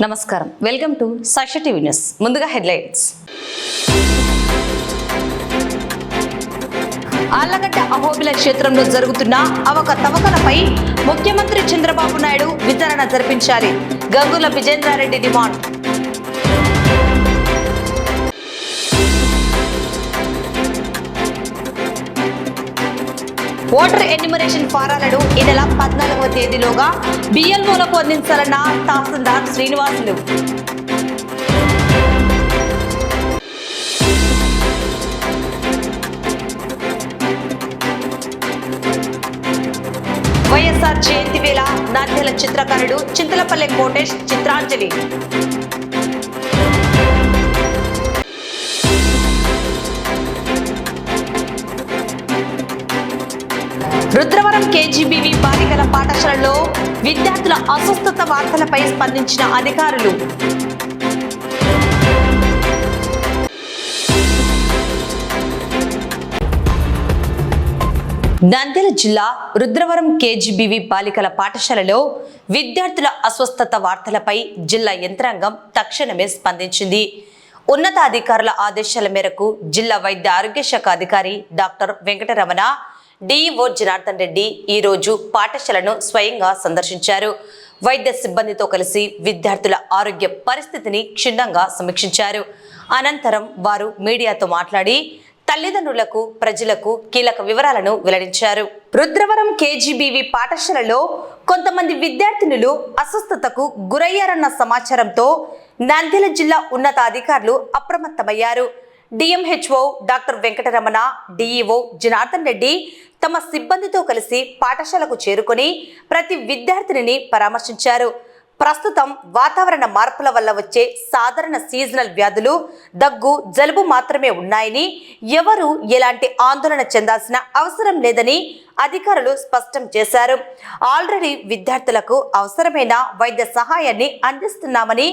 నమస్కారం, welcome to Sakshi TV news. ముందుగా headlines. Allagadda Ahobila క్షేత్రంలో జరుగుతున్న అవకతవకలపై ముఖ్యమంత్రి చంద్రబాబు నాయుడు విచారణ జరిపించాలి. Gangula Vijendra Reddy demand. Voter enumeration ఫారాలను ఈ నెల 14వ తేదీలోగా బిఎల్ఓలకు అందించాలన్న తహసీల్దార్ శ్రీనివాసులు. వైఎస్ఆర్ జయంతి వేళ నంద్యాల చిత్రకారుడు చింతలపల్లె కోటేష్ చిత్రాంజలి. రుద్రవరం కేజీబీవీ బాలికల పాఠశాలలో విద్యార్థుల అస్వస్థత వార్తలపై స్పందించిన అధికారులు. నంద్యాల జిల్లా రుద్రవరం కేజీబీవీ బాలికల పాఠశాలలో విద్యార్థుల అస్వస్థత వార్తలపై జిల్లా యంత్రాంగం తక్షణమే స్పందించింది. ఉన్నతాధికారుల ఆదేశాల మేరకు జిల్లా వైద్య ఆరోగ్య శాఖ అధికారి డాక్టర్ వెంకటరమణ, డిఈఓ జనార్దన్ రెడ్డి ఈరోజు పాఠశాలను స్వయంగా సందర్శించారు. వైద్య సిబ్బందితో కలిసి విద్యార్థుల ఆరోగ్య పరిస్థితిని క్షుణ్ణంగా సమీక్షించారు. అనంతరం వారు మీడియాతో మాట్లాడి తల్లిదండ్రులకు, ప్రజలకు కీలక వివరాలను వెల్లడించారు. రుద్రవరం కేజీబీవీ పాఠశాలలో కొంతమంది విద్యార్థినులు అస్వస్థతకు గురయ్యారన్న సమాచారంతో నంద్యాల జిల్లా ఉన్నతాధికారులు అప్రమత్తమయ్యారు. DMHO doctor Venkataramana, DEO Janardhan Reddy తమ సిబ్బందితో కలిసి పాఠశాలకు చేరుకొని ప్రతి విద్యార్థినిని పరామర్శించారు. ప్రస్తుతం వాతావరణ మార్పుల వల్ల వచ్చే సాధారణ సీజనల్ వ్యాధులు, దగ్గు, జలుబు మాత్రమే ఉన్నాయని, ఎవరూ ఎలాంటి ఆందోళన చెందాల్సిన అవసరం లేదని అధికారులు స్పష్టం చేశారు. ఆల్రెడీ విద్యార్థులకు అవసరమైన వైద్య సహాయాన్ని అందిస్తున్నామని,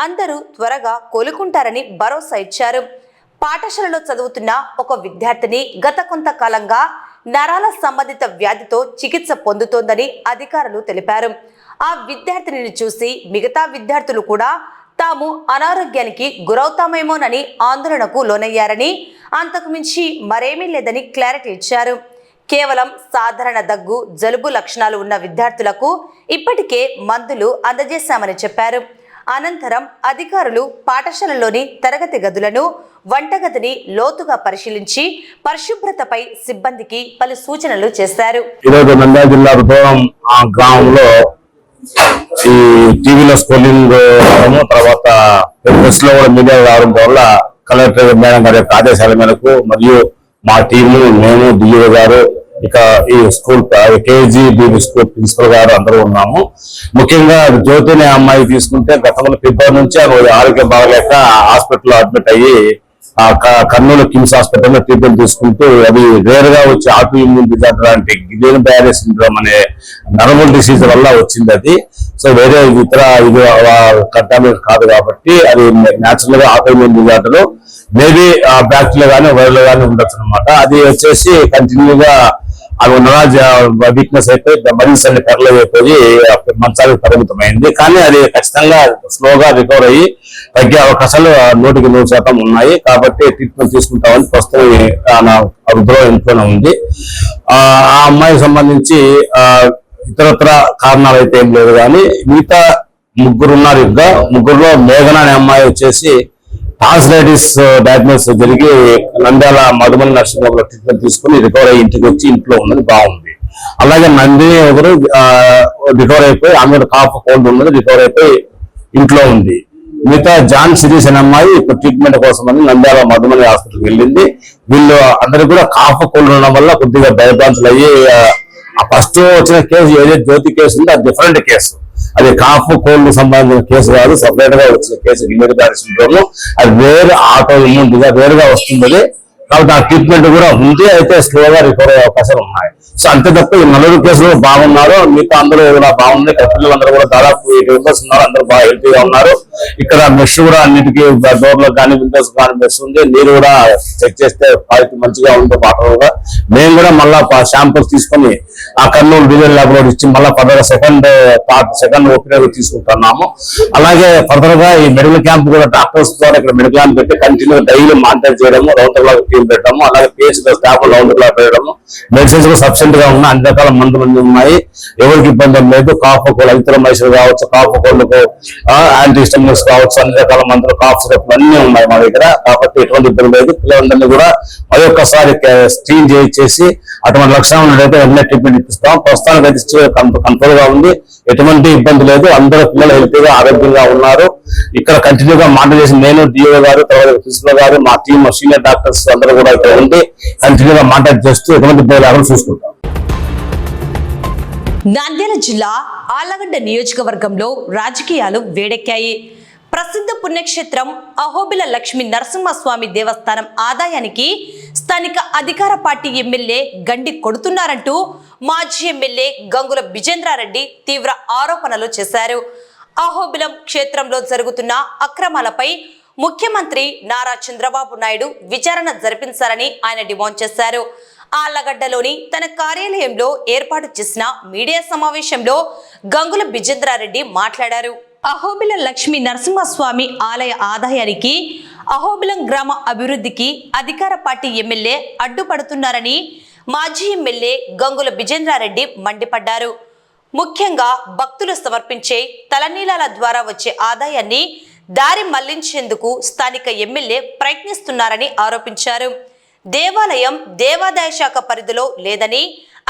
అందరూ త్వరగా కోలుకుంటారని భరోసా ఇచ్చారు. పాఠశాలలో చదువుతున్న ఒక విద్యార్థిని గత కొంతకాలంగా నరాల సంబంధిత వ్యాధితో చికిత్స పొందుతోందని అధికారులు తెలిపారు. ఆ విద్యార్థినిని చూసి మిగతా విద్యార్థులు కూడా తాము అనారోగ్యానికి గురవుతామేమోనని ఆందోళనకు లోనయ్యారని, అంతకు మించి మరేమీ లేదని క్లారిటీ ఇచ్చారు. కేవలం సాధారణ దగ్గు, జలుబు లక్షణాలు ఉన్న విద్యార్థులకు ఇప్పటికే మందులు అందజేశామని చెప్పారు. అనంతరం అధికారులు పాఠశాలలోని తరగతి గదులను, వంటగదిని లోతుగా పరిశీలించి పరిశుభ్రతపై సిబ్బందికి పలు సూచనలు చేశారు. ఈరోజు నంద్యాల జిల్లా రుద్రవరం గ్రామంలో ఈ టీవీలో స్కూలింగ్ తర్వాత ప్రెస్ లో కూడా మీడియా రావడం వల్ల కలెక్టర్ మేడం గారి యొక్క ఆదేశాల మేరకు మరియు మా టీము, మేము, డిఓ గారు, ఇక ఈ స్కూల్ కేజీబీవీ స్కూల్ ప్రిన్సిపల్ గారు అందరూ ఉన్నాము. ముఖ్యంగా జ్యోతి అనే అమ్మాయి తీసుకుంటే గతంలో ఫిబ్రవరి నుంచి ఆరోగ్యం బాగలేక హాస్పిటల్లో అడ్మిట్ అయ్యి కర్నూలు కిమ్స్ హాస్పిటల్లో ట్రీట్మెంట్ తీసుకుంటూ అది రేర్ గా వచ్చి ఆటో ఇమ్యూన్ డిజార్డర్ అంటే గిలియన్ బ్యారీ సిండ్రోమ్ అనే నర్వల్ డిసీజ్ వల్ల వచ్చింది అది. సో వేరే ఇతర ఇది కంటామినేట్ కాదు కాబట్టి అది న్యాచురల్ గా auto immune disorder, maybe bacteria కానీ వైరల్ గానీ ఉండొచ్చు అనమాట. అది వచ్చేసి కంటిన్యూగా అవి వీక్నెస్ అయిపోయి మరీస్ అన్ని పెరలైజ్ అయిపోయి మంచానికి పరిమితమైంది. కానీ అది ఖచ్చితంగా స్లోగా రికవర్ అయ్యి తగ్గే అవకాశాలు 100% ఉన్నాయి. కాబట్టి ట్రీట్మెంట్ తీసుకుంటామని ప్రస్తుతం రుద్రవరం ఇంట్లోనే ఉంది. ఆ అమ్మాయికి సంబంధించి ఇతరత్ర కారణాలు అయితే ఏం లేదు. కానీ మిగతా ముగ్గురు ఉన్నారు. ఇంకా ముగ్గురులో మేఘన అనే అమ్మాయి వచ్చేసి టాన్సిలైటిస్ డయాగ్నోస్ జరిగి నంద్యాల మధుమని నర్సింగ్ హోమ్ లో ట్రీట్మెంట్ తీసుకుని రికవర్ అయ్యి ఇంటికి వచ్చి ఇంట్లో ఉన్నది, బాగుంది. అలాగే నందిని ఒకరు రికవర్ అయిపోయి, ఆమె కాఫ్ కోల్డ్ ఉన్నది, రికవర్ అయిపోయి ఇంట్లో ఉంది. మిగతా జాన్ సిరీస్ అనే అమ్మాయి ఇప్పుడు ట్రీట్మెంట్ కోసం అని నంద్యాల మధుమని హాస్పిటల్కి వెళ్ళింది. వీళ్ళు అందరూ కూడా కాఫ్ కోల్డ్ ఉండడం వల్ల కొద్దిగా భయభ్రాంతులు అయ్యి ఫస్ట్ వచ్చిన కేసు ఏదైతే జ్యోతి కేసు ఉందో అది డిఫరెంట్ కేసు. అది కాఫ్ కోల్డ్ సంబంధించిన కేసు కాదు, సపరేట్ గా వచ్చిన కేసు గిలియన్ బ్యారీ సిండ్రోమ్. అది వేరే ఆటో ఇమ్యూన్ డిజార్డర్ వేరుగా వస్తుంది. కాబట్టి ఆ ట్రీట్మెంట్ కూడా ఉంది. అయితే స్లోగా రికవర్ అయ్యే అవకాశాలు ఉన్నాయి. సో అంతే తప్ప ఈ 4 కేసులు బాగున్నారు. మిగతా అందరూ కూడా బాగుంది. పిల్లలందరూ కూడా దాదాపు 8 మెంబర్స్ ఉన్నారు. అందరూ బాగా హెల్తీగా ఉన్నారు. ఇక్కడ మెష్ కూడా అన్నిటికీ డోర్లో కానీ విండోస్ కానీ మెష్ ఉంది. నీరు కూడా చెక్ చేస్తే క్వాలిటీ మంచిగా ఉంది. వాటర్ కూడా మేము కూడా మళ్ళా శాంపుల్స్ తీసుకొని ఆ కర్నూలు డివిజన్ ల్యాబ్ లో ఇచ్చి మళ్ళీ ఫర్దర్ సెకండ్ ఓపీడీ తీసుకుంటున్నాము. అలాగే ఫర్దర్ గా ఈ మెడికల్ క్యాంప్ కూడా డాక్టర్స్ ద్వారా ఇక్కడ మెడికల్ క్యాంప్ పెట్టి కంటిన్యూ డైలీ మానిటర్ చేయడము, రౌండర్ లాగా టీం పెట్టడము, అలాగే పిహెచ్ స్టాఫ్ రౌండర్ లాగా పెట్టడము, మెడిసిన్స్ కూడా సఫిషియెంట్ గా ఉన్నాయి. అన్ని రకాల మందులు ఉన్నాయి. ఎవరికి ఇబ్బంది లేదు. కాఫ్ కోల్డ్ ఐథ్రోమైసిన్ కావచ్చు, కాఫ్ కోల్డ్కు యాంటీహిస్టమిన్స్ కావచ్చు, అన్ని రకాల మందులు, కాఫ్ సిరప్లు అన్ని ఉన్నాయి మా దగ్గర. కాబట్టి ఎటువంటి ఇబ్బంది లేదు. పిల్లలందరినీ కూడా మరొకసారి స్క్రీన్ చేసి అటువంటి లక్షణాలు ఉన్నట్టయితే వెంటనే ట్రీట్మెంట్ ఇప్పిస్తాం. ప్రస్తుతానికి అయితే కంట్రోల్ గా ఉంది. ఎటువంటి ఇబ్బంది లేదు. అందరూ పిల్లలు హెల్తీగా ఆరోగ్యంగా ఉన్నారు. ఇక్కడ కంటిన్యూగా మానిటర్ చేసి నేను, డిఓ గారు, తర్వాత ప్రిన్సిపల్ గారు, మా టీమ్ సీనియర్ డాక్టర్స్ అందరూ కూడా ఇక్కడ ఉండి కంటిన్యూగా మానిటర్ చేస్తూ ఎటువంటి ఇబ్బంది లేకుండా చూసుకుంటాం. నంద్యాల జిల్లా ఆళ్లగడ్డ నియోజకవర్గంలో రాజకీయాలు వేడెక్కాయి. ప్రసిద్ధ పుణ్యక్షేత్రం అహోబిల లక్ష్మీ నరసింహస్వామి దేవస్థానం ఆదాయానికి స్థానిక అధికార పార్టీ ఎమ్మెల్యే గండి కొడుతున్నారంటూ మాజీ ఎమ్మెల్యే గంగుల విజేంద్రారెడ్డి తీవ్ర ఆరోపణలు చేశారు. అహోబిలం క్షేత్రంలో జరుగుతున్న అక్రమాలపై ముఖ్యమంత్రి నారా చంద్రబాబు నాయుడు విచారణ జరిపించాలని ఆయన డిమాండ్ చేశారు. ఆళ్లగడ్డలోని తన కార్యాలయంలో ఏర్పాటు చేసిన మీడియా సమావేశంలో గంగుల విజేంద్రారెడ్డి మాట్లాడారు. అహోబిలం లక్ష్మీ నరసింహస్వామి ఆలయ ఆదాయానికి, అహోబిలం గ్రామ అభివృద్ధికి అధికార పార్టీ ఎమ్మెల్యే అడ్డుపడుతున్నారని మాజీ ఎమ్మెల్యే గంగుల విజేంద్రారెడ్డి మండిపడ్డారు. ముఖ్యంగా భక్తులు సమర్పించే తలనీలాల ద్వారా వచ్చే ఆదాయాన్ని దారి మళ్లించేందుకు స్థానిక ఎమ్మెల్యే ప్రయత్నిస్తున్నారని ఆరోపించారు. దేవాలయం దేవాదాయ శాఖ పరిధిలో లేదని,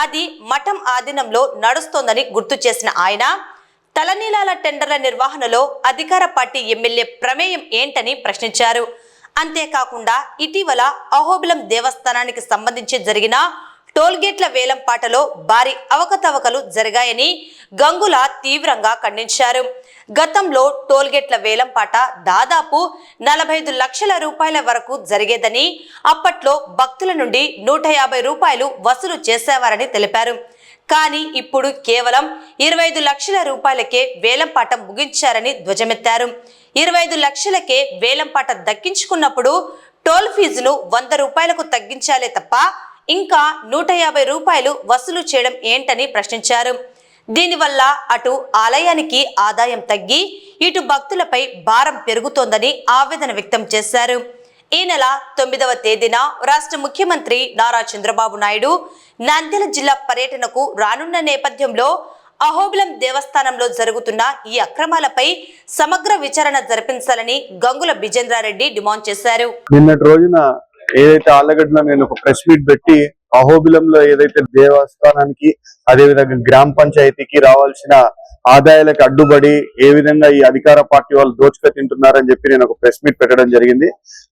అది మఠం ఆధీనంలో నడుస్తోందని గుర్తు చేసిన ఆయన తలనీలాల టెండర్ల నిర్వహణలో అధికార పార్టీ ఎమ్మెల్యే ప్రమేయం ఏంటని ప్రశ్నించారు. అంతేకాకుండా ఇటీవల అహోబిలం దేవస్థానానికి సంబంధించి జరిగిన టోల్గేట్ల వేలంపాటలో భారీ అవకతవకలు జరిగాయని గంగుల తీవ్రంగా ఖండించారు. గతంలో టోల్గేట్ల వేలంపాట దాదాపు 45 లక్షల రూపాయల వరకు జరిగేదని, అప్పట్లో భక్తుల నుండి 150 రూపాయలు వసూలు చేసేవారని తెలిపారు. కానీ ఇప్పుడు కేవలం 25 లక్షల రూపాయలకే వేలంపాట ముగించారని ధ్వజమెత్తారు. 25 లక్షలకే వేలంపాట దక్కించుకున్నప్పుడు టోల్ ఫీజును 100 రూపాయలకు తగ్గించాలే తప్ప ఇంకా 150 రూపాయలు వసూలు చేయడం ఏంటని ప్రశ్నించారు. దీనివల్ల అటు ఆలయానికి ఆదాయం తగ్గి ఇటు భక్తులపై భారం పెరుగుతోందని ఆవేదన వ్యక్తం చేశారు. ఈ నెల 9వ తేదీన రాష్ట్ర ముఖ్యమంత్రి నారా చంద్రబాబు నాయుడు నంద్యాల జిల్లా పర్యటనకు రానున్న నేపథ్యంలో అహోబిలం దేవస్థానంలో జరుగుతున్న ఈ అక్రమాలపై సమగ్ర విచారణ జరిపించాలని గంగుల విజేంద్రారెడ్డి డిమాండ్ చేశారు. నిన్నటి రోజున ఏదైతే ఆళ్లగడ్డలో నేను ఒక ప్రెస్ మీట్ పెట్టి అహోబిలంలో ఏదైతే దేవస్థానానికి అదేవిధంగా గ్రామ పంచాయతీకి రావాల్సిన ఆదాయాలకు అడ్డుపడి ఏ విధంగా ఈ అధికార పార్టీ వాళ్ళు దోచుక తింటున్నారని చెప్పి నేను ఒక ప్రెస్ మీట్ పెట్టడం జరిగింది.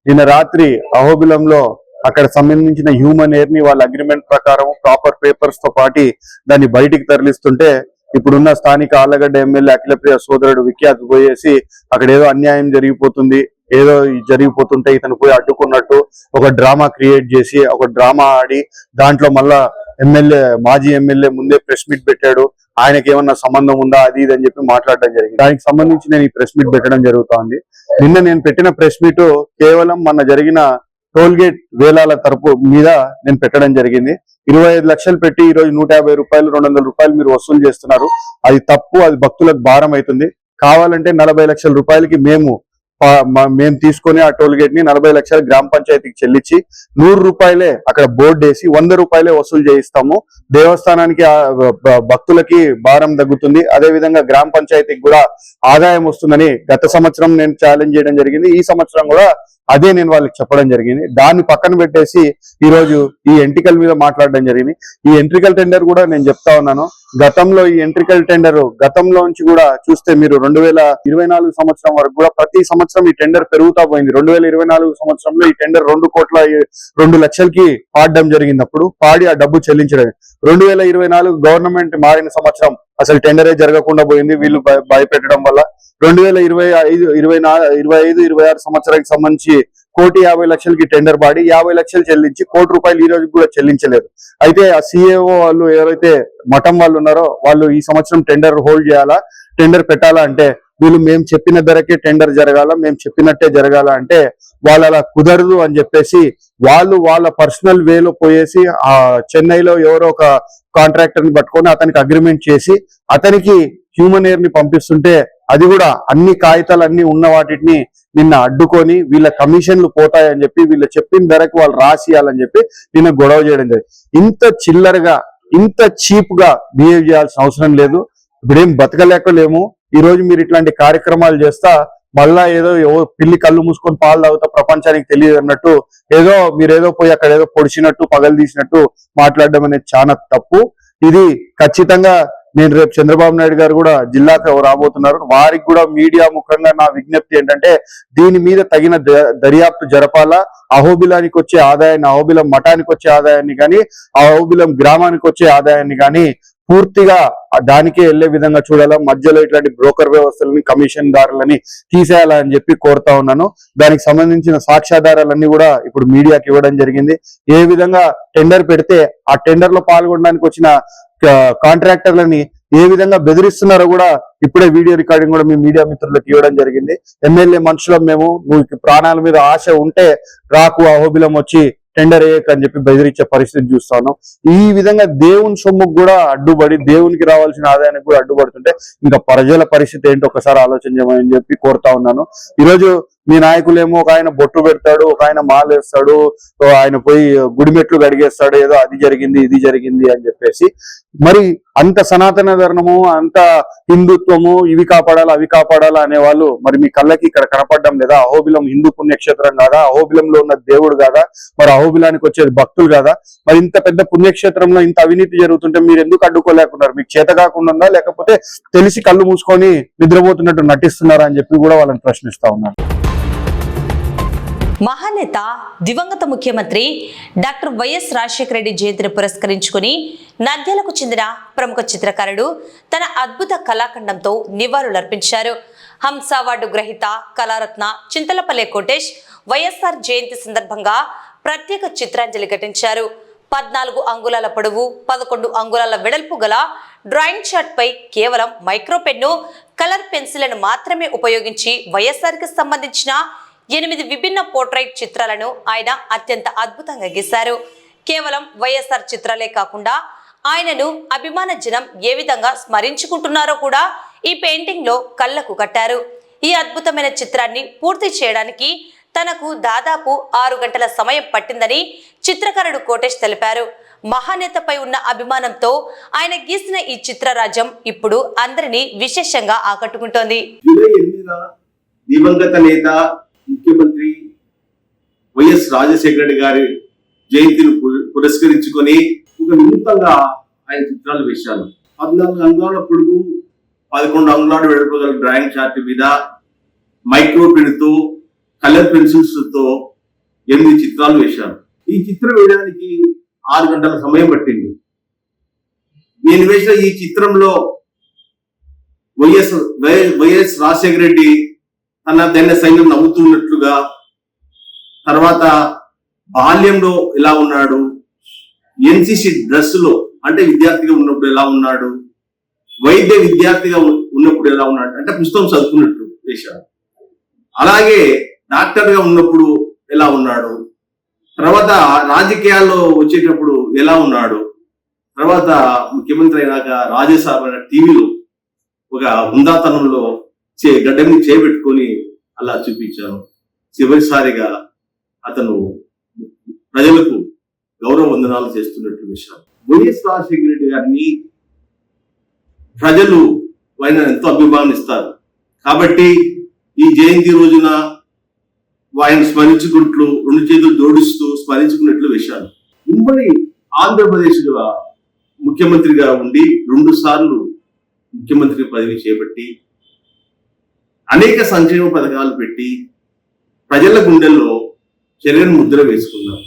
నిన్న రాత్రి అహోబిలంలో అక్కడ సంబంధించిన హ్యూమన్ ఎయిర్ ని వాళ్ళ అగ్రిమెంట్ ప్రకారం ప్రాపర్ పేపర్స్ తో పాటి దాన్ని బయటికి తరలిస్తుంటే ఇప్పుడున్న స్థానిక ఆళ్లగడ్డ ఎమ్మెల్యే అఖిలప్రియ సోదరుడు విఖ్యాత్ పోయేసి అక్కడ ఏదో అన్యాయం జరిగిపోతుంది, ఏదో జరిగిపోతుంటే ఇతను పోయి అడ్డుకున్నట్టు ఒక డ్రామా క్రియేట్ చేసి ఒక డ్రామా ఆడి దాంట్లో మళ్ళా మాజీ ఎమ్మెల్యే ముందే ప్రెస్ మీట్ పెట్టాడు, ఆయనకి ఏమన్నా సంబంధం ఉందా అది ఇది అని చెప్పి మాట్లాడడం జరిగింది. దానికి సంబంధించి నేను ఈ ప్రెస్ మీట్ పెట్టడం జరుగుతోంది. నిన్న నేను పెట్టిన ప్రెస్ మీట్ కేవలం మొన్న జరిగిన టోల్ గేట్ వేలాల తరపు మీద నేను పెట్టడం జరిగింది. 25 లక్షలు పెట్టి ఈ రోజు 150 రూపాయలు 200 రూపాయలు మీరు వసూలు చేస్తున్నారు. అది తప్పు, అది భక్తులకు భారం అవుతుంది. కావాలంటే 40 లక్షల రూపాయలకి మేము తీసుకొని ఆ టోల్ గేట్ ని 40 లక్షల గ్రామ పంచాయతీకి చెల్లించి 100 రూపాయలే అక్కడ బోర్డు వేసి 100 రూపాయలే వసూలు చేయిస్తాము. దేవస్థానానికి భక్తులకి భారం తగ్గుతుంది, అదే విధంగా గ్రామ పంచాయతీకి కూడా ఆదాయం వస్తుందని గత సంవత్సరం నేను ఛాలెంజ్ చేయడం జరిగింది. ఈ సంవత్సరం కూడా అదే నేను వాళ్ళకి చెప్పడం జరిగింది. దాన్ని పక్కన పెట్టేసి ఈ రోజు ఈ ఎంట్రికల్ మీద మాట్లాడడం జరిగింది. ఈ ఎంట్రికల్ టెండర్ కూడా నేను చెప్తా ఉన్నాను, గతంలో ఈ ఎంట్రికల్ టెండర్ గతంలో నుంచి కూడా చూస్తే మీరు 2024 సంవత్సరం వరకు కూడా ప్రతి సంవత్సరం ఈ టెండర్ పెరుగుతా పోయింది. 2024 సంవత్సరంలో ఈ టెండర్ 2 లక్షలకి పాడడం జరిగినప్పుడు పాడి ఆ డబ్బు చెల్లించడం. 2024 గవర్నమెంట్ మారిన సంవత్సరం అసలు టెండరే జరగకుండా పోయింది వీళ్ళు భయపెట్టడం వల్ల. 2025, 26 సంవత్సరానికి సంబంధించి 1,50,00,000కి టెండర్ పాడి 50 లక్షలు చెల్లించి 1 కోటి రూపాయలు ఈ రోజు కూడా చెల్లించలేదు. అయితే ఆ సిఏఓ వాళ్ళు ఎవరైతే మఠం వాళ్ళు ఉన్నారో వాళ్ళు ఈ సంవత్సరం టెండర్ హోల్డ్ చేయాలా, టెండర్ పెట్టాలా అంటే వీళ్ళు మేము చెప్పిన ధరకే టెండర్ జరగాల, మేము చెప్పినట్టే జరగాల అంటే వాళ్ళు అలా కుదరదు అని చెప్పేసి వాళ్ళు వాళ్ళ పర్సనల్ వేలో పోయేసి ఆ చెన్నైలో ఎవరో ఒక కాంట్రాక్టర్ ని పట్టుకొని అతనికి అగ్రిమెంట్ చేసి అతనికి హ్యూమన్ ఎయిర్ ని పంపిస్తుంటే అది కూడా అన్ని కాగితాలు అన్ని ఉన్న వాటిని నిన్న అడ్డుకొని వీళ్ళ కమిషన్లు పోతాయని చెప్పి వీళ్ళు చెప్పిన ధరకు వాళ్ళు రాసియాలని చెప్పి నిన్న గొడవ చేయడం జరిగింది. ఇంత చిల్లరగా ఇంత చీప్ గా బిహేవ్ చేయాల్సిన అవసరం లేదు. ఇప్పుడేం బతకలేకలేము. ఈ రోజు మీరు ఇట్లాంటి కార్యక్రమాలు చేస్తా మళ్ళా ఏదో పిల్లి కళ్ళు మూసుకొని పాలు తాగుతా ప్రపంచానికి తెలియదు అన్నట్టు ఏదో మీరేదో పోయి అక్కడ ఏదో పొడిచినట్టు పగలు తీసినట్టు మాట్లాడడం అనేది చాలా తప్పు. ఇది ఖచ్చితంగా నేను రేపు చంద్రబాబు నాయుడు గారు కూడా జిల్లాకు రాబోతున్నారు. వారికి కూడా మీడియా ముఖంగా నా విజ్ఞప్తి ఏంటంటే దీని మీద తగిన దర్యాప్తు జరపాలా. అహోబిలానికి వచ్చే ఆదాయాన్ని, అహోబిలం మఠానికి వచ్చే ఆదాయాన్ని కానీ అహోబిలం గ్రామానికి వచ్చే ఆదాయాన్ని కానీ పూర్తిగా దానికే వెళ్లే విధంగా చూడాలా. మధ్యలో ఇట్లాంటి బ్రోకర్ వ్యవస్థలని, కమిషన్ దారులని తీసేయాలని చెప్పి కోరుతా ఉన్నాను. దానికి సంబంధించిన సాక్ష్యాధారాలన్నీ కూడా ఇప్పుడు మీడియాకి ఇవ్వడం జరిగింది. ఏ విధంగా టెండర్ పెడితే ఆ టెండర్ లో పాల్గొనడానికి వచ్చిన కాంట్రాక్టర్లని ఏ విధంగా బెదిరిస్తున్నారో కూడా ఇప్పుడే వీడియో రికార్డింగ్ కూడా మీ మీడియా మిత్రులకు ఇవ్వడం జరిగింది. ఎమ్మెల్యే మనుషులం మేము, నువ్వు ప్రాణాల మీద ఆశ ఉంటే రాకు అహోబిలం వచ్చి టెండర్ వేయకని చెప్పి బెదిరించే పరిస్థితి చూస్తా ఉన్నాం. ఈ విధంగా దేవుని సొమ్ముకు కూడా అడ్డుపడి దేవునికి రావాల్సిన ఆదాయానికి కూడా అడ్డుపడుతుంటే ఇంకా ప్రజల పరిస్థితి ఏంటో ఒకసారి ఆలోచన చేయమని చెప్పి కోరుతా ఉన్నాను. ఈరోజు మీ నాయకులేమో ఒక ఆయన బొట్టు పెడతాడు, ఒక ఆయన మాలేస్తాడు, ఆయన పోయి గుడిమెట్లు గడిగేస్తాడు, ఏదో అది జరిగింది ఇది జరిగింది అని చెప్పేసి. మరి అంత సనాతన ధర్మము, అంత హిందుత్వము, ఇవి కాపాడాలా అవి కాపాడాలా అనేవాళ్ళు మరి మీ కళ్ళకి ఇక్కడ కనపడడం లేదా? అహోబిలం హిందూ పుణ్యక్షేత్రం కాదా? అహోబిలంలో ఉన్న దేవుడు కాదా? మరి అహోబిలానికి వచ్చేది భక్తులు కాదా? మరి ఇంత పెద్ద పుణ్యక్షేత్రంలో ఇంత అవినీతి జరుగుతుంటే మీరు ఎందుకు అడ్డుకోలేకున్నారు? మీకు చేత కాకుండా లేకపోతే తెలిసి కళ్ళు మూసుకొని నిద్రపోతున్నట్టు నటిస్తున్నారా అని చెప్పి కూడా వాళ్ళని ప్రశ్నిస్తా ఉన్నారు. మహానేత దివంగత ముఖ్యమంత్రి డాక్టర్ వైఎస్ రాజశేఖర రెడ్డి జయంతిని పురస్కరించుకుని నంద్యాలకు చెందిన ప్రముఖ చిత్రకారుడు తన అద్భుత కళాఖండంతో నివాళులర్పించారు. హంస అవార్డు గ్రహీత కళారత్న చింతలపల్లె కోటేష్ వైఎస్ఆర్ జయంతి సందర్భంగా ప్రత్యేక చిత్రాంజలి ఘటించారు. 14 అంగుళాల పొడవు 11 అంగుళాల వెడల్పు గల డ్రాయింగ్ చార్ట్ పై కేవలం మైక్రో పెన్ను, కలర్ పెన్సిళ్లను మాత్రమే ఉపయోగించి వైఎస్ఆర్కి సంబంధించిన 8 విభిన్న పోర్ట్రైట్ చిత్రాలను ఆయన అత్యంత అద్భుతంగా గీశారు. కేవలం వైఎస్ఆర్ చిత్రాలే కాకుండా ఆయనను అభిమాన జనం ఏ విధంగా స్మరించుకుంటున్నారో కూడా ఈ పెయింటింగ్ లో కళ్లకు కట్టారు. ఈ అద్భుతమైన చిత్రాన్ని పూర్తి చేయడానికి తనకు దాదాపు 6 గంటల సమయం పట్టిందని చిత్రకారుడు కోటేష్ తెలిపారు. మహానేతపై ఉన్న అభిమానంతో ఆయన గీసిన ఈ చిత్రరాజ్యం ఇప్పుడు అందరినీ విశేషంగా ఆకట్టుకుంటోంది. దివంగత నేత ముఖ్యమంత్రి వైఎస్ రాజశేఖర రెడ్డి గారి జయంతిని పురస్కరించుకొని ఒక నూతనంగా ఆయన చిత్రాలు వేశారు. 14 అంగుళాల పొడుగు 11 అంగుళాలు వెడల్పు గల డ్రాయింగ్ చార్ట్ మీద మైక్రో పెన్ తో కలర్ పెన్సిల్స్ తో 8 చిత్రాలు వేశారు. ఈ చిత్రం వేయడానికి 6 గంటల సమయం పట్టింది. నేను వేసిన ఈ చిత్రంలో వైఎస్ రాజశేఖర రెడ్డి తన దైన సైన్యం నవ్వుతున్నట్లుగా, తర్వాత బాల్యంలో ఎలా ఉన్నాడు, ఎన్సిసి డ్రెస్ లో అంటే విద్యార్థిగా ఉన్నప్పుడు ఎలా ఉన్నాడు, వైద్య విద్యార్థిగా ఉన్నప్పుడు ఎలా ఉన్నాడు అంటే పుస్తకం చదువుకున్నట్టు వేశాడు. అలాగే డాక్టర్ గా ఉన్నప్పుడు ఎలా ఉన్నాడు, తర్వాత రాజకీయాల్లో వచ్చేటప్పుడు ఎలా ఉన్నాడు, తర్వాత ముఖ్యమంత్రి అయినాక రాజ్యసభ టీవీలో ఒక హుందాతనంలో గడ్డని చేపెట్టుకొని అలా చూపించాను. చివరిసారిగా అతను ప్రజలకు గౌరవ వందనాలు చేస్తున్నట్టు విషయం. వైఎస్ రాజశేఖర రెడ్డి గారిని ప్రజలు ఆయన ఎంతో అభిమానిస్తారు కాబట్టి ఈ జయంతి రోజున ఆయన స్మరించుకుంటూ 2 చేతులు జోడిస్తూ స్మరించుకున్నట్లు విషయాలు. ఉమ్మడి ఆంధ్రప్రదేశ్ ముఖ్యమంత్రిగా ఉండి 2 సార్లు ముఖ్యమంత్రి పదవి చేపట్టి అనేక సంక్షేమ పథకాలు పెట్టి ప్రజల గుండెల్లో చెరగని ముద్ర వేసుకున్నారు.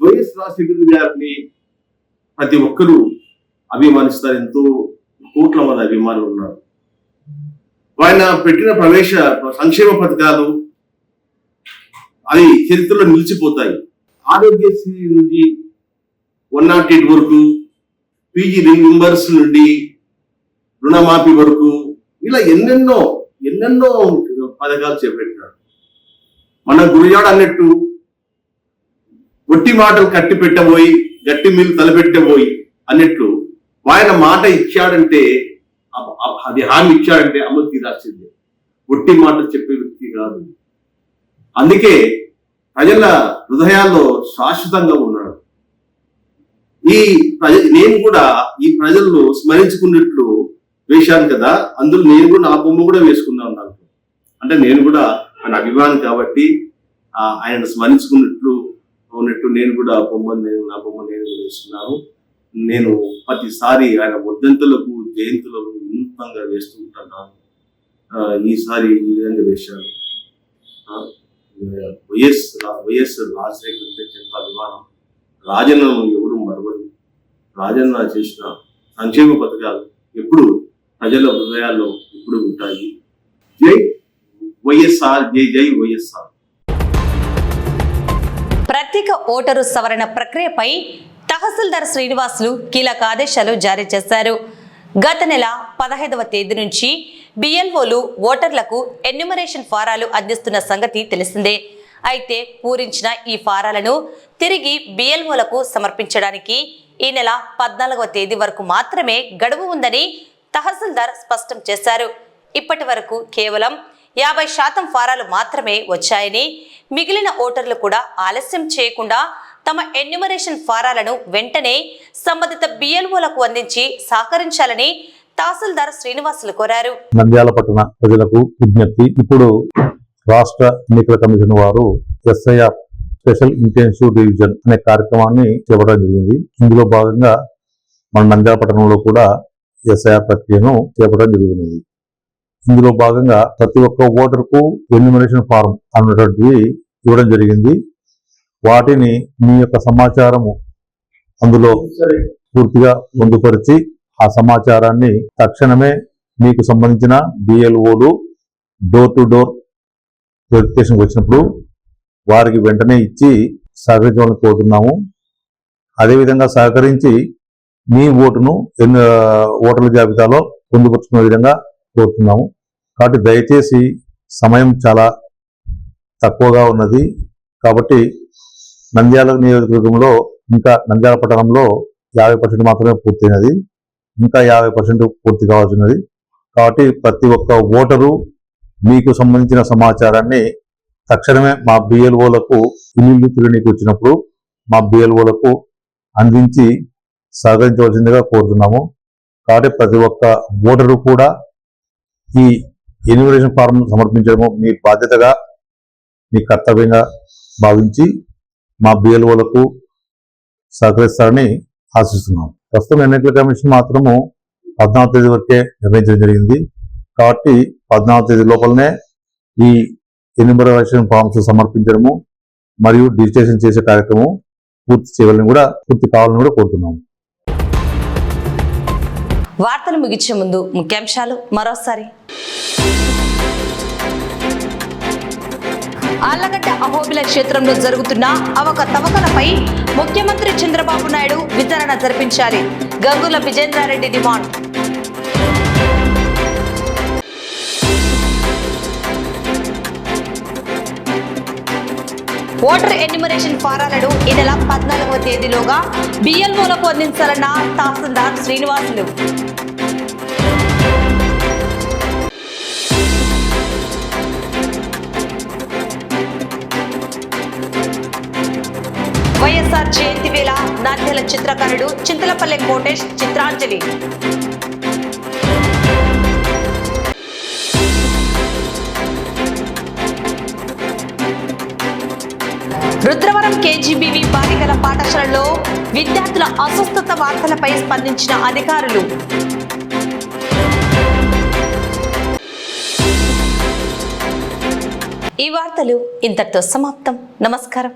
వైఎస్ రాజశేఖర గారిని ప్రతి ఒక్కరూ అభిమానిస్తారు. ఎంతో కోట్ల మంది అభిమానులు ఉన్నారు. ఆయన పెట్టిన సంక్షేమ పథకాలు అవి చరిత్రలో నిలిచిపోతాయి. ఆరోగ్యశ్రీ నుండి 108 వరకు, పీజీ రింబర్స్ నుండి రుణమాఫీ వరకు, ఇలా ఎన్నెన్నో ఎన్నెన్నో పథకాలు చేపట్టాడు. మన గురిజాడు అన్నట్టు ఒట్టి మాటలు కట్టి పెట్టబోయి గట్టి మీలు తలపెట్టబోయి అన్నట్లు ఆయన మాట ఇచ్చాడంటే అది హామీ ఇచ్చాడంటే అమలు తీరాల్సిందే. ఒట్టి మాటలు చెప్పే వ్యక్తి కాదు. అందుకే ప్రజల హృదయాల్లో శాశ్వతంగా ఉన్నాడు. నేను కూడా ఈ ప్రజల్లో స్మరించుకున్నట్లు వేశాను కదా, అందులో నేను కూడా నా బొమ్మ కూడా వేసుకున్నాను దాంట్లో. అంటే నేను కూడా ఆయన అభిమాని కాబట్టి ఆయన స్మరించుకున్నట్లు ఉన్నట్టు నేను కూడా నా బొమ్మ నేను కూడా వేసుకున్నాను. నేను ప్రతిసారి ఆయన వర్ధంతులకు జయంతులకు వినూత్నంగా వేస్తూ ఉంటున్నాను. ఈసారి ఈ విధంగా వేశాను. వైఎస్ రాజశేఖర్ అంటే ఎంత అభిమానం. రాజన్నను ఎవరు మరవరు. రాజన్న చేసిన సంక్షేమ పథకాలు ఎప్పుడు ప్రజల హృదయాల్లో ఎప్పుడు ఉంటాయి. జై వైఎస్ఆర్, జై జై వైఎస్ఆర్. ప్రత్యేక ఓటరు సవరణ ప్రక్రియపై తహసీల్దార్ శ్రీనివాసులు కీలక ఆదేశాలు జారీ చేశారు. గత నెల 15వ తేదీ నుంచి బిఎల్ఓలు ఓటర్లకు ఎన్యూమరేషన్ ఫారాలు అందిస్తున్న సంగతి తెలిసిందే. అయితే పూరించిన ఈ ఫారాలను తిరిగి బిఎల్ఓలకు సమర్పించడానికి ఈ నెల 14వ తేదీ వరకు మాత్రమే గడువు ఉందని తహసీల్దార్ స్పష్టం చేశారు. ఇప్పటి వరకు కేవలం 50% ఫారాలు మాత్రమే వచ్చాయని, మిగిలిన ఓటర్లు కూడా ఆలస్యం చేయకుండా తమ ఎన్యూమరేషన్ ఫారాలను వెంటనే సంబంధిత బిఎల్ఓలకు అందించి సహకరించాలని తహసీల్దార్ శ్రీనివాసులు కోరారు. నంద్యాల పట్టణ ప్రజలకు విజ్ఞప్తి. ఇప్పుడు రాష్ట్ర ఎన్నికల కమిషన్ వారు ఎస్ఐఆర్ స్పెషల్ ఇంటెన్సివ్ డివిజన్ అనే కార్యక్రమాన్ని చేపట్టడం జరిగింది. ఇందులో భాగంగా మన నంద్యాల పట్టణంలో కూడా ఎస్ఐఆర్ ప్రక్రియను చేపట్టడం జరుగుతున్నది. ఇందులో భాగంగా ప్రతి ఒక్క ఓటర్కు ఎన్యూమరేషన్ ఫారం అన్నటువంటివి ఇవ్వడం జరిగింది. వాటిని మీ యొక్క సమాచారము అందులో పూర్తిగా పొందుపరిచి ఆ సమాచారాన్ని తక్షణమే మీకు సంబంధించిన బిఎల్ఓలు డోర్ టు డోర్ వెరిఫికేషన్కి వచ్చినప్పుడు వారికి వెంటనే ఇచ్చి సహకరించాలని కోరుతున్నాము. అదేవిధంగా సహకరించి మీ ఓటును ఓటర్ల జాబితాలో పొందుపరుచుకునే విధంగా కోరుతున్నాము. కాబట్టి దయచేసి సమయం చాలా తక్కువగా ఉన్నది. కాబట్టి నంద్యాల నియోజకవర్గంలో ఇంకా నంద్యాల పట్టణంలో 50% మాత్రమే పూర్తయినది. ఇంకా 50% పూర్తి కావాల్సినది. కాబట్టి ప్రతి ఒక్క ఓటరు మీకు సంబంధించిన సమాచారాన్ని తక్షణమే మా బిఎల్ఓలకు ఇల్లు తిరిగి వచ్చినప్పుడు మా బిఎల్ఓలకు అందించి సహకరించవలసిందిగా కోరుతున్నాము. కాబట్టి ప్రతి ఒక్క ఓటరు కూడా ఈ ఎన్యూమరేషన్ ఫారం సమర్పించడము మీ బాధ్యతగా, మీ కర్తవ్యంగా భావించి మా బిఎల్ఓలకు సహకరిస్తారని ఆశిస్తున్నాం. ప్రస్తుతం ఎన్నికల కమిషన్ మాత్రము 14వ తేదీ వరకే నిర్ణయించడం జరిగింది. కాబట్టి 14వ తేదీ లోపలనే ఈ ఎన్యూమరేషన్ ఫార్మ్స్ సమర్పించడము మరియు డిజిటేషన్ చేసే కార్యక్రమం పూర్తి కావాలని కూడా కోరుతున్నాము. వార్తలు ముగించే ముందు ముఖ్యాంశాలు మరోసారి. ఆళ్లగడ్డ అహోబిల క్షేత్రంలో జరుగుతున్న అవకతవకలపై ముఖ్యమంత్రి చంద్రబాబు నాయుడు విచారణ జరిపించాలి. Gangula Vijendra Reddy demand. Voter enumeration ఫారాలను ఈ నెల 14వ తేదీలోగా బిఎల్ఓలకు అందించాలన్న తహసీల్దార్ శ్రీనివాసులు. వైఎస్ఆర్ జయంతి వేళ నంద్యాల చిత్రకారుడు చింతలపల్లె కోటేష్ చిత్రాంజలి. రుద్రవరం కేజీబీవీ బాలికల పాఠశాలలో విద్యార్థుల అస్వస్థత వార్తలపై స్పందించిన అధికారులు. ఈ వార్తలు ఇంతటితో సమాప్తం. నమస్కారం.